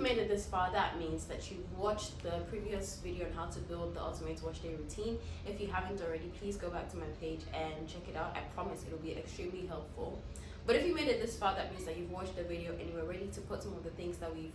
made it this far, that means that you've watched the previous video on how to build the ultimate wash day routine. If you haven't already, please go back to my page and check it out. I promise it'll be extremely helpful. But if you made it this far, that means that you've watched the video and you're ready to put some of the things that we've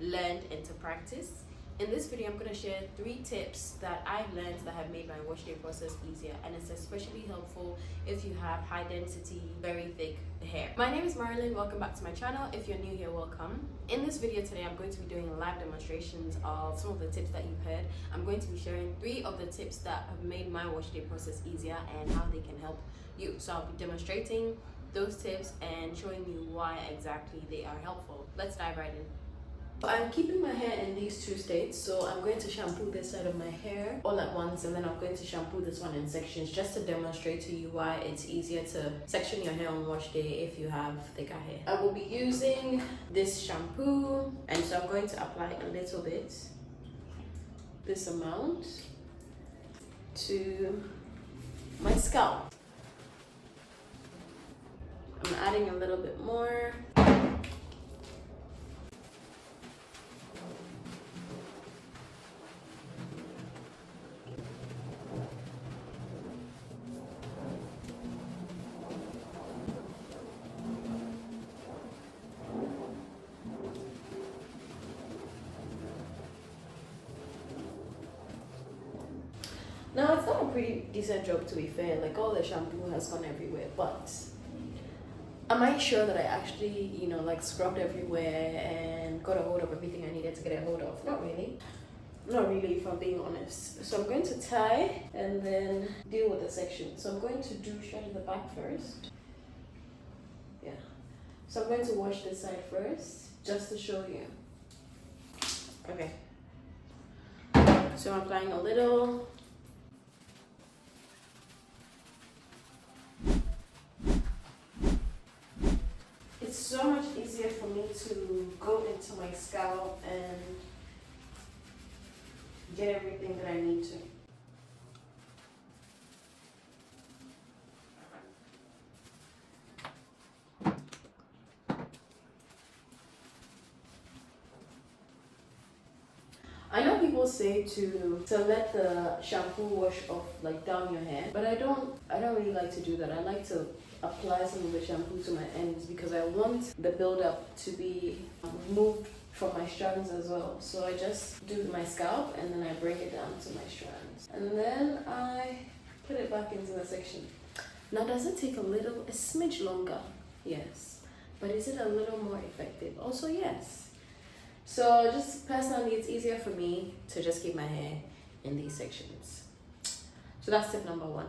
learned into practice. In this video, I'm going to share 3 tips that I've learned that have made my wash day process easier, and it's especially helpful if you have high density, very thick hair. My name is Marilyn. Welcome back to my channel. If you're new here, welcome. In this video today, I'm going to be doing live demonstrations of some of the tips that you've heard. I'm going to be sharing 3 of the tips that have made my wash day process easier and how they can help you. So I'll be demonstrating those tips and showing you why exactly they are helpful. Let's dive right in. I'm keeping my hair in these 2 states, so I'm going to shampoo this side of my hair all at once, and then I'm going to shampoo this one in sections just to demonstrate to you why it's easier to section your hair on wash day if you have thicker hair. I will be using this shampoo, and so I'm going to apply a little bit, this amount, to my scalp. I'm adding a little bit more. Now, it's done a pretty decent job, to be fair. Like, all the shampoo has gone everywhere, but am I sure that I actually, like, scrubbed everywhere and got a hold of everything I needed to get a hold of? Not really. Not really, if I'm being honest. So I'm going to tie and then deal with the section. So I'm going to do straight in the back first. Yeah. So I'm going to wash this side first, just to show you. Okay. So I'm applying a little. It's so much easier for me to go into my scalp and get everything that I need to. I know people say to let the shampoo wash off, like, down your hair, but I don't really like to do that. I like to apply some of the shampoo to my ends because I want the buildup to be removed from my strands as well. So I just do my scalp and then I bring it down to my strands, and then I put it back into the section. Now, does it take a smidge longer? Yes. But is it a little more effective? Also, yes. So just personally, it's easier for me to just keep my hair in these sections. So that's tip number 1.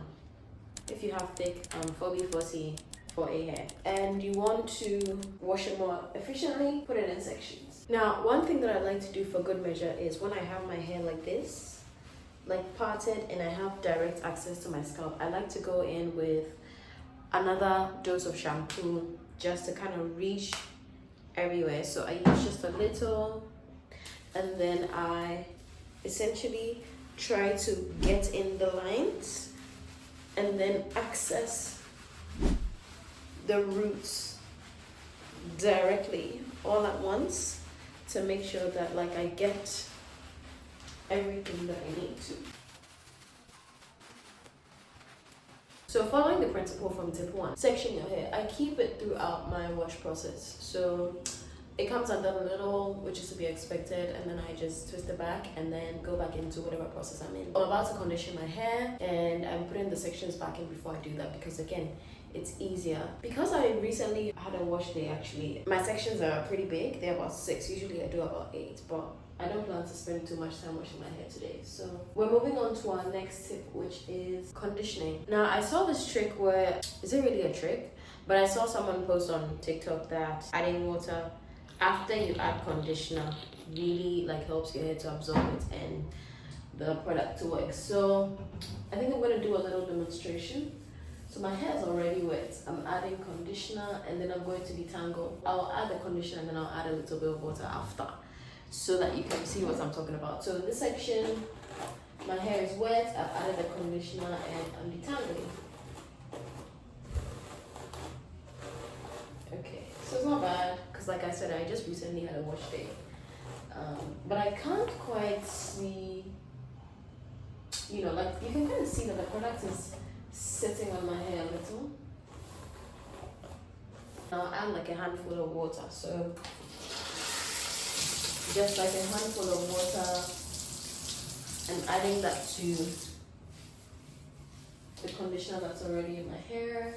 If you have thick 4B40 4A hair and you want to wash it more efficiently, put it in sections. Now, one thing that I like to do for good measure is when I have my hair like this, like parted, and I have direct access to my scalp, I like to go in with another dose of shampoo just to kind of reach everywhere. So I use just a little, and then I essentially try to get in the lines and then access the roots directly all at once to make sure that, like, I get everything that I need to. So following the principle from tip 1, section your hair, I keep it throughout my wash process. So it comes undone a little, which is to be expected, and then I just twist it back and then go back into whatever process I'm in. I'm about to condition my hair and I'm putting the sections back in before I do that because, again, it's easier. Because I recently had a wash day, actually, my sections are pretty big. They're about 6. Usually I do about 8, but I don't plan to spend too much time washing my hair today. So we're moving on to our next tip, which is conditioning. Now, I saw this trick where, is it really a trick? But I saw someone post on TikTok that adding water after you add conditioner really, like, helps your hair to absorb it and the product to work. So I think I'm going to do a little demonstration. So my hair is already wet. I'm adding conditioner and then I'm going to detangle. I'll add the conditioner and then I'll add a little bit of water after, so that you can see what I'm talking about. So in this section, my hair is wet, I've added the conditioner and I'm detangling. Okay, so it's not bad because, like I said, I just recently had a wash day. But I can't quite see, like you can kind of see that the product is sitting on my hair a little. Now I'll add like a handful of water. So just like a handful of water and adding that to the conditioner that's already in my hair,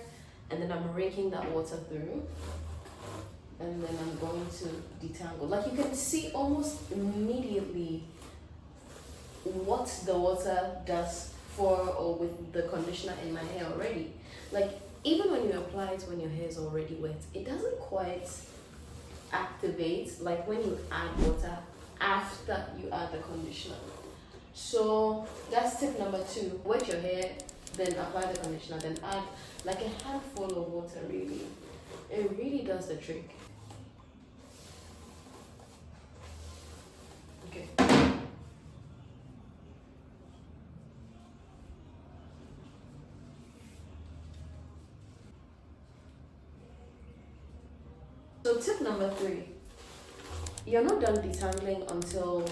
and then I'm raking that water through, and then I'm going to detangle. Like you can see almost immediately what the water does for or with the conditioner in my hair already. Like even when you apply it when your hair is already wet, it doesn't quite activate like when you add water after you add the conditioner. So that's tip number 2. Wet your hair, then apply the conditioner, then add like a handful of water. Really, it really does the trick. Okay. So tip number 3, you're not done detangling until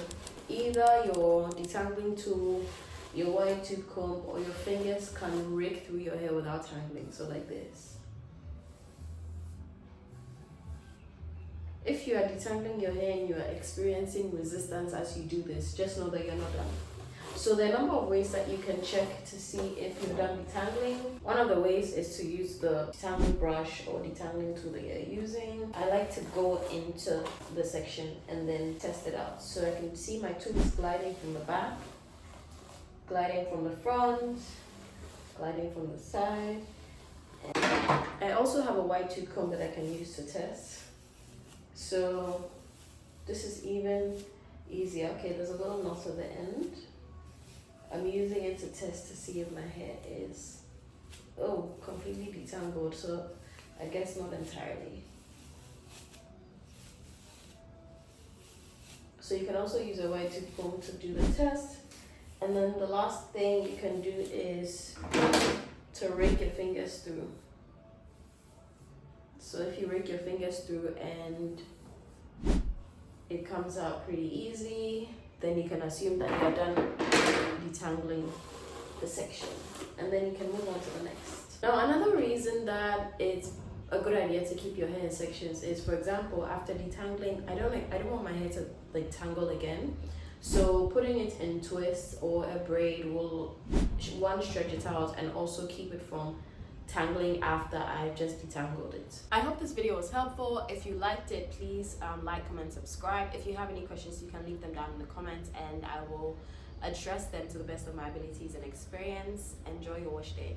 either your detangling tool, your wire tooth comb, or your fingers can rake through your hair without tangling. So like this. If you are detangling your hair and you are experiencing resistance as you do this, just know that you're not done. So there are a number of ways that you can check to see if you're done detangling. One of the ways is to use the detangling brush or detangling tool that you're using. I like to go into the section and then test it out. So I can see my tool is gliding from the back, gliding from the front, gliding from the side. And I also have a wide tooth comb that I can use to test. So this is even easier. Okay, there's a little knot at the end. I'm using it to test to see if my hair is completely detangled, so I guess not entirely. So you can also use a wide tooth comb to do the test. And then the last thing you can do is to rake your fingers through. So if you rake your fingers through and it comes out pretty easy, then you can assume that you're done detangling the section, and then you can move on to the next. Now another reason that it's a good idea to keep your hair in sections is, for example, after detangling, I don't want my hair to like tangle again. So putting it in twists or a braid will stretch it out and also keep it from tangling after I've just detangled it. I hope this video was helpful. If you liked it, please like, comment, subscribe. If you have any questions, you can leave them down in the comments and I will address them to the best of my abilities and experience. Enjoy your wash day.